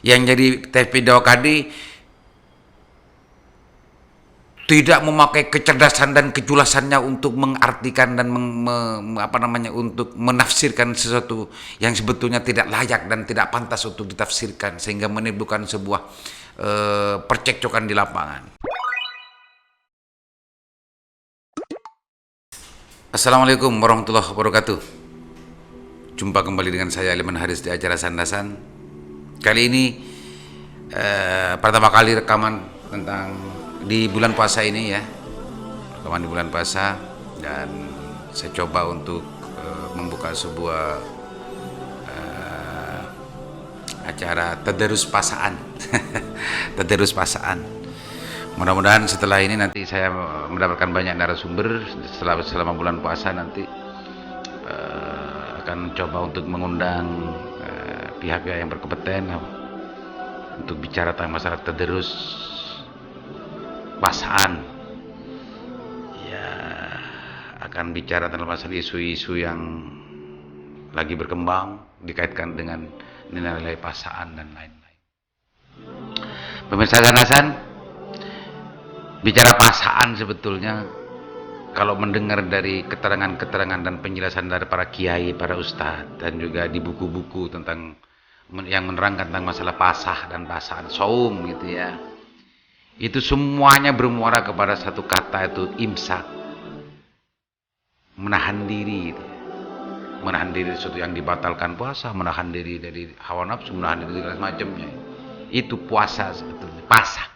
Yang jadi TPDOKD tidak memakai kecerdasan dan kejulasannya untuk mengartikan dan untuk menafsirkan sesuatu yang sebetulnya tidak layak dan tidak pantas untuk ditafsirkan, sehingga menimbulkan sebuah percekcokan di lapangan. Assalamualaikum warahmatullahi wabarakatuh. Jumpa kembali dengan saya Aliman Haris di acara Sandasan. Kali ini pertama kali rekaman tentang di bulan puasa ini ya, rekaman di bulan puasa, dan saya coba untuk membuka sebuah acara tadarus pasaan. Tadarus pasaan. Mudah-mudahan setelah ini nanti saya mendapatkan banyak narasumber. Selama bulan puasa nanti akan coba untuk mengundang pihak-pihak yang berkompeten untuk bicara tentang masalah tadarus pasaan. Ya, akan bicara tentang masalah isu-isu yang lagi berkembang dikaitkan dengan nilai-nilai pasaan dan lain-lain. Pemirsa Sandasan, bicara pasaan sebetulnya kalau mendengar dari keterangan-keterangan dan penjelasan dari para kiai, para ustadz, dan juga di buku-buku tentang yang menerangkan tentang masalah pasah dan pasaan saum gitu ya, itu semuanya bermuara kepada satu kata, itu imsak, menahan diri gitu. Menahan diri dari sesuatu yang dibatalkan puasa, menahan diri dari hawa nafsu, menahan diri dari semacamnya. Itu puasa sebetulnya, pasah.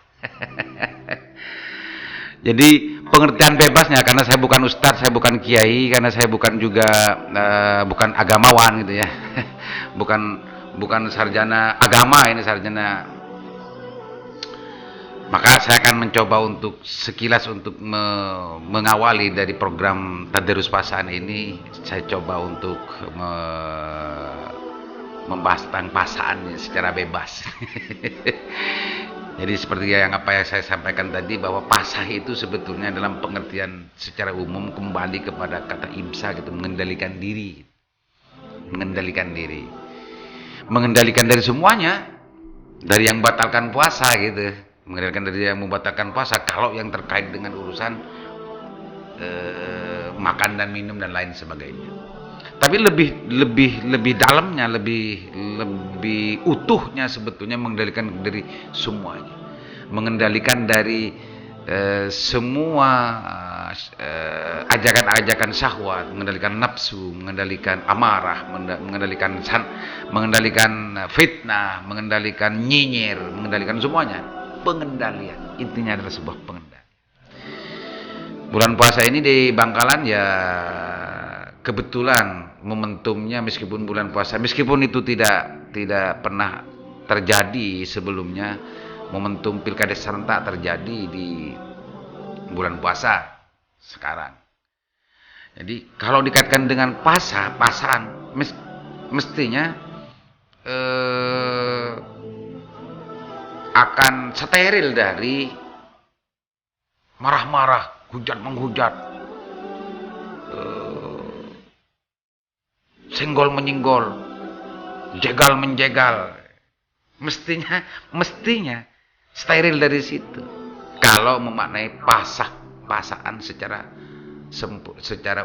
Jadi pengertian bebasnya, karena saya bukan ustadz, saya bukan kiai, karena saya bukan juga bukan agamawan gitu ya. bukan sarjana agama, ini sarjana. Maka saya akan mencoba untuk sekilas untuk mengawali dari program tadarus pasaan ini. Saya coba untuk membahas tentang pasaan secara bebas. Jadi seperti yang saya sampaikan tadi, bahwa pasah itu sebetulnya dalam pengertian secara umum kembali kepada kata imsak, gitu, mengendalikan diri. Mengendalikan diri. Mengendalikan dari semuanya, dari yang batalkan puasa gitu. Mengendalikan dari yang membatalkan puasa kalau yang terkait dengan urusan makan dan minum dan lain sebagainya. Tapi lebih dalamnya, lebih utuhnya sebetulnya mengendalikan dari semuanya, mengendalikan dari semua ajakan-ajakan syahwat, mengendalikan nafsu, mengendalikan amarah, mengendalikan fitnah, mengendalikan nyinyir, mengendalikan semuanya. Pengendalian, intinya adalah sebuah pengendalian. Bulan puasa ini di Bangkalan ya kebetulan momentumnya, meskipun bulan puasa, meskipun itu tidak pernah terjadi sebelumnya, momentum pilkada serentak terjadi di bulan puasa sekarang. Jadi kalau dikaitkan dengan pasaan mestinya akan steril dari marah-marah, hujat-menghujat, senggol-menyinggol, jegal-menjegal. Mestinya steril dari situ. Kalau memaknai pasaan secara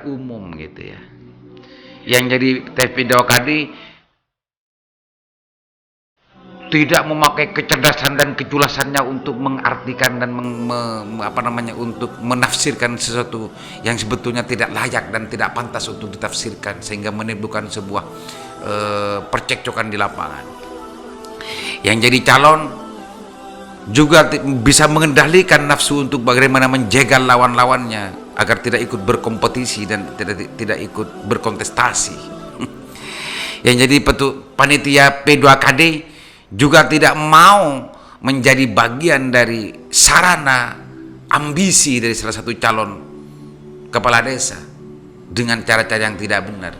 umum gitu ya. Yang jadi TPDOKD tidak memakai kecerdasan dan kejulasannya untuk mengartikan dan untuk menafsirkan sesuatu yang sebetulnya tidak layak dan tidak pantas untuk ditafsirkan, sehingga menimbulkan sebuah percekcokan di lapangan. Yang jadi calon juga bisa mengendalikan nafsu untuk bagaimana menjegal lawan-lawannya agar tidak ikut berkompetisi dan tidak ikut berkontestasi. Yang jadi panitia P2KD juga tidak mau menjadi bagian dari sarana ambisi dari salah satu calon kepala desa dengan cara-cara yang tidak benar.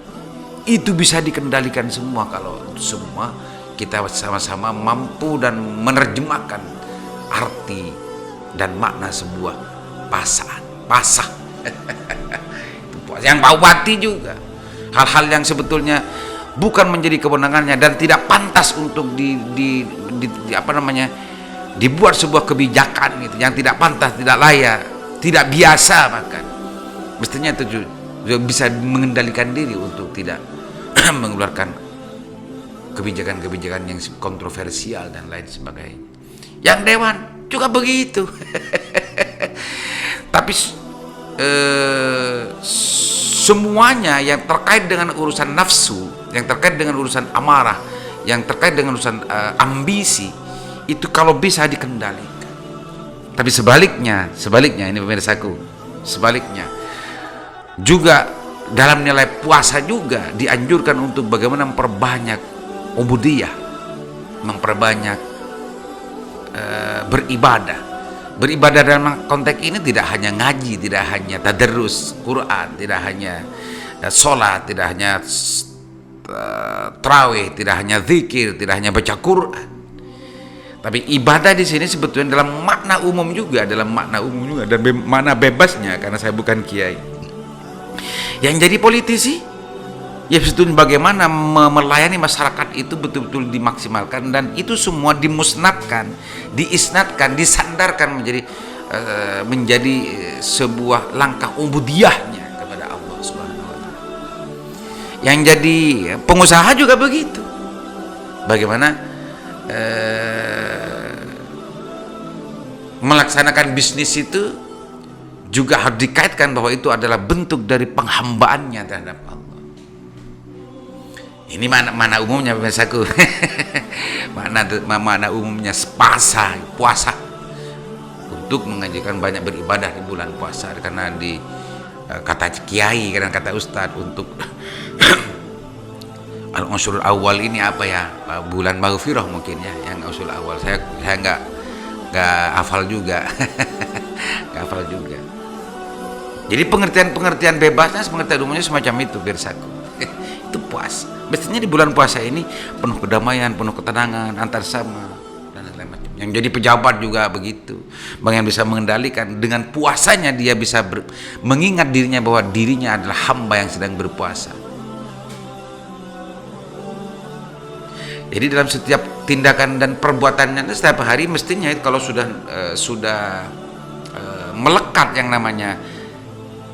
Itu bisa dikendalikan semua kalau semua kita sama-sama mampu dan menerjemahkan arti dan makna sebuah pasah. Yang bau bati juga, hal-hal yang sebetulnya bukan menjadi kewenangannya, dan tidak pantas untuk dibuat sebuah kebijakan gitu, yang tidak pantas, tidak layak, tidak biasa. Bahkan mestinya itu juga bisa mengendalikan diri untuk tidak mengeluarkan kebijakan-kebijakan yang kontroversial dan lain sebagainya. Yang dewan juga begitu. Tapi semuanya yang terkait dengan urusan nafsu, yang terkait dengan urusan amarah, yang terkait dengan urusan ambisi, itu kalau bisa dikendalikan. Tapi sebaliknya ini pemirsaku, sebaliknya juga dalam nilai puasa juga dianjurkan untuk bagaimana memperbanyak ubudiyah, memperbanyak beribadah dalam konteks ini tidak hanya ngaji, tidak hanya tadarus Quran, tidak hanya sholat, tidak hanya tarawih, tidak hanya zikir, tidak hanya baca Quran. Tapi ibadah di sini sebetulnya dalam makna umum juga, dan makna bebasnya, karena saya bukan kiai. Yang jadi politisi, ya sebetulnya bagaimana melayani masyarakat itu betul-betul dimaksimalkan, dan itu semua dimusnadkan, diisnadkan, disandarkan menjadi sebuah langkah ubudiyahnya kepada Allah Subhanahu wa taala. Yang jadi pengusaha juga begitu. Bagaimana melaksanakan bisnis itu juga harus dikaitkan bahwa itu adalah bentuk dari penghambaannya terhadap Allah. Ini mana umumnya pemirsaku. Mana umumnya puasa untuk mengajarkan banyak beribadah di bulan puasa, karena kata kiai, karena kata ustadz, untuk al-usul awal ini apa ya, bulan maghfirah mungkin ya, yang usul awal saya nggak hafal juga. Nggak hafal juga. Jadi pengertian bebasnya, pengertian umumnya semacam itu, pemirsaku. Itu puasa. Mestinya di bulan puasa ini penuh kedamaian, penuh ketenangan antar sama, dan lain macam. Yang jadi pejabat juga begitu. Bang yang bisa mengendalikan dengan puasanya, dia bisa mengingat dirinya bahwa dirinya adalah hamba yang sedang berpuasa. Jadi dalam setiap tindakan dan perbuatannya setiap hari mestinya kalau sudah melekat yang namanya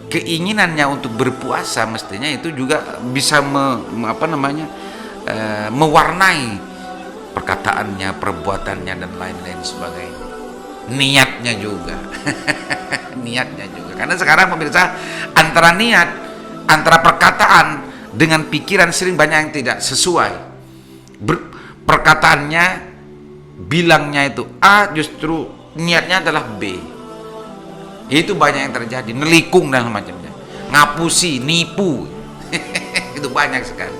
keinginannya untuk berpuasa, mestinya itu juga bisa mewarnai perkataannya, perbuatannya, dan lain-lain sebagainya. Niatnya juga. Niatnya juga. Karena sekarang pemirsa, antara niat, antara perkataan dengan pikiran sering banyak yang tidak sesuai. Perkataannya bilangnya itu A, justru niatnya adalah B. Itu banyak yang terjadi, nelikung dan semacamnya, ngapusi, nipu. Itu banyak sekali.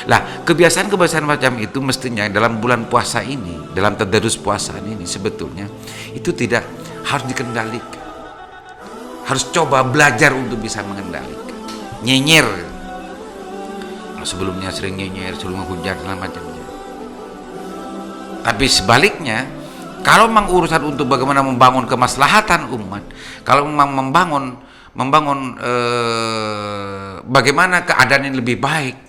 Lah, kebiasaan-kebiasaan macam itu mestinya dalam bulan puasa ini, dalam tadarus puasa ini sebetulnya itu tidak harus dikendalikan. Harus coba belajar untuk bisa mengendalikan. Nyinyir, sebelumnya sering nyinyir, sering menghujat dan macamnya. Tapi sebaliknya, kalau memang urusan untuk bagaimana membangun kemaslahatan umat, kalau memang membangun bagaimana keadaan yang lebih baik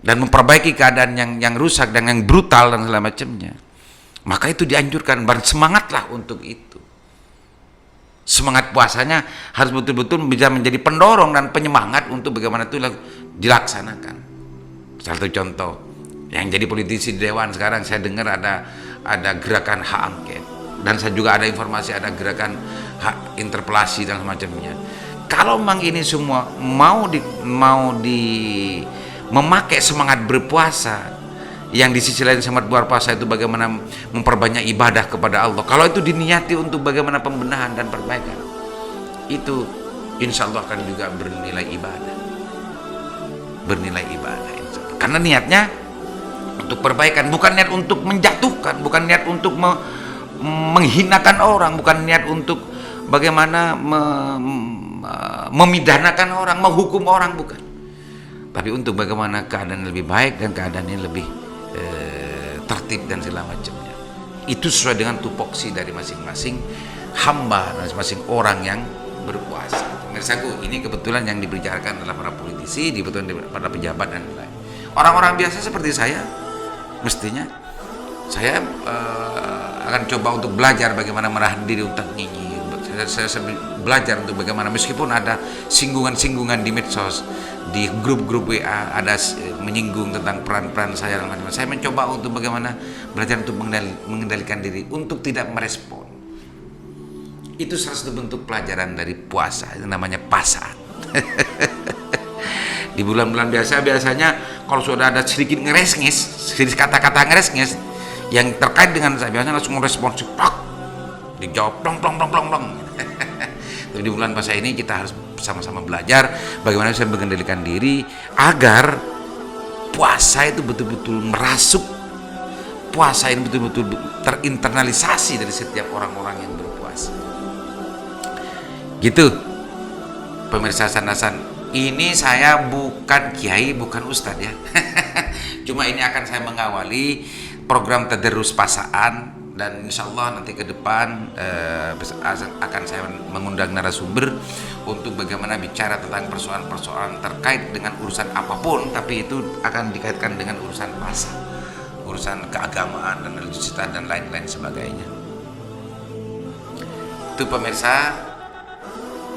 dan memperbaiki keadaan yang rusak dan yang brutal dan segala macamnya, maka itu dianjurkan, bersemangatlah untuk itu. Semangat puasanya harus betul-betul bisa menjadi pendorong dan penyemangat untuk bagaimana itu dilaksanakan. Salah satu contoh, yang jadi politisi di dewan sekarang, saya dengar ada gerakan hak angket, dan saya juga ada informasi ada gerakan hak interpelasi dan semacamnya. Kalau memang ini semua mau memakai semangat berpuasa, yang di sisi lain semangat berpuasa itu bagaimana memperbanyak ibadah kepada Allah, kalau itu diniati untuk bagaimana pembenahan dan perbaikan, itu insya Allah akan juga bernilai ibadah, karena niatnya untuk perbaikan, bukan niat untuk menjatuhkan, bukan niat untuk menghinakan orang, bukan niat untuk bagaimana memidanakan orang, menghukum orang, bukan. Tapi untuk bagaimana keadaan lebih baik dan keadaan yang lebih tertib dan segala macamnya. Itu sesuai dengan tupoksi dari masing-masing hamba dan masing-masing orang yang berpuasa. Pemirsaku, ini kebetulan yang dibicarakan adalah para politisi, kebetulan para pejabat dan lain. orang-orang biasa seperti saya, mestinya saya akan coba untuk belajar bagaimana menahan diri untuk nyinyir. Saya belajar untuk bagaimana, meskipun ada singgungan-singgungan di medsos, di grup-grup WA ada menyinggung tentang peran-peran saya dan macam-macam. Saya mencoba untuk bagaimana belajar untuk mengendalikan diri untuk tidak merespon. Itu salah satu bentuk pelajaran dari puasa, itu namanya pasaan. Di bulan-bulan biasanya kalau sudah ada sedikit ngeresnges, sedikit kata-kata ngeresnges yang terkait dengan saya, biasanya langsung responsif, dijawab plong. Tapi di bulan puasa ini kita harus sama-sama belajar bagaimana bisa mengendalikan diri agar puasa itu betul-betul merasuk, puasa ini betul-betul terinternalisasi dari setiap orang-orang yang berpuasa. Gitu, pemirsa Sandasan. Ini saya bukan kiai, bukan ustadz ya. Cuma ini akan saya mengawali program tadarus pasaan, dan insya Allah nanti ke depan akan saya mengundang narasumber untuk bagaimana bicara tentang persoalan-persoalan terkait dengan urusan apapun, tapi itu akan dikaitkan dengan urusan pasar, urusan keagamaan dan religiositas dan lain-lain sebagainya. Itu pemirsa,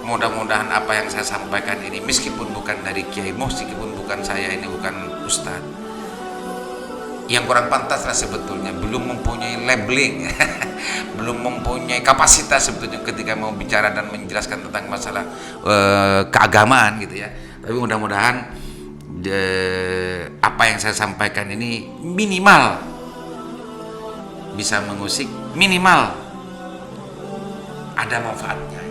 mudah-mudahan apa yang saya sampaikan ini, meskipun bukan dari kiai, meskipun bukan saya, ini bukan ustadz, yang kurang pantas lah sebetulnya, belum mempunyai labeling, belum mempunyai kapasitas sebetulnya ketika mau bicara dan menjelaskan tentang masalah keagamaan gitu ya. Tapi mudah-mudahan apa yang saya sampaikan ini minimal bisa mengusik, minimal ada manfaatnya.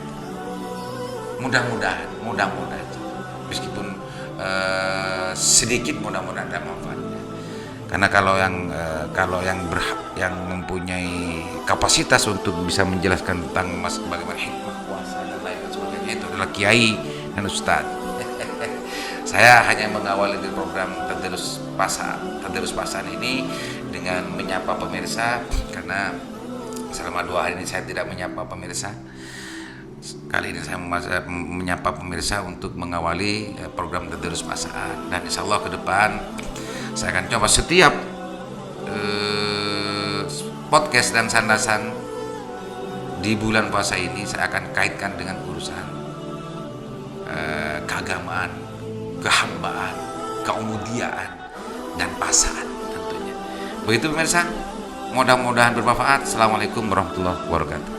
Mudah-mudahan meskipun sedikit, mudah-mudahan ada manfaatnya. Karena kalau yang mempunyai kapasitas untuk bisa menjelaskan tentang bagaimana hikmah puasa dan lain sebagainya itu adalah kiai dan ustadz. Saya hanya mengawali di program tadarus pasaan ini dengan menyapa pemirsa, karena selama 2 hari ini saya tidak menyapa pemirsa. Kali ini saya menyapa pemirsa untuk mengawali program tadarus pasaan, dan insya Allah ke depan saya akan coba setiap podcast dan sandasan di bulan puasa ini saya akan kaitkan dengan urusan keagamaan, kehambaan, keumudiaan, dan pasaan tentunya. Begitu pemirsa, mudah-mudahan bermanfaat. Assalamualaikum warahmatullahi wabarakatuh.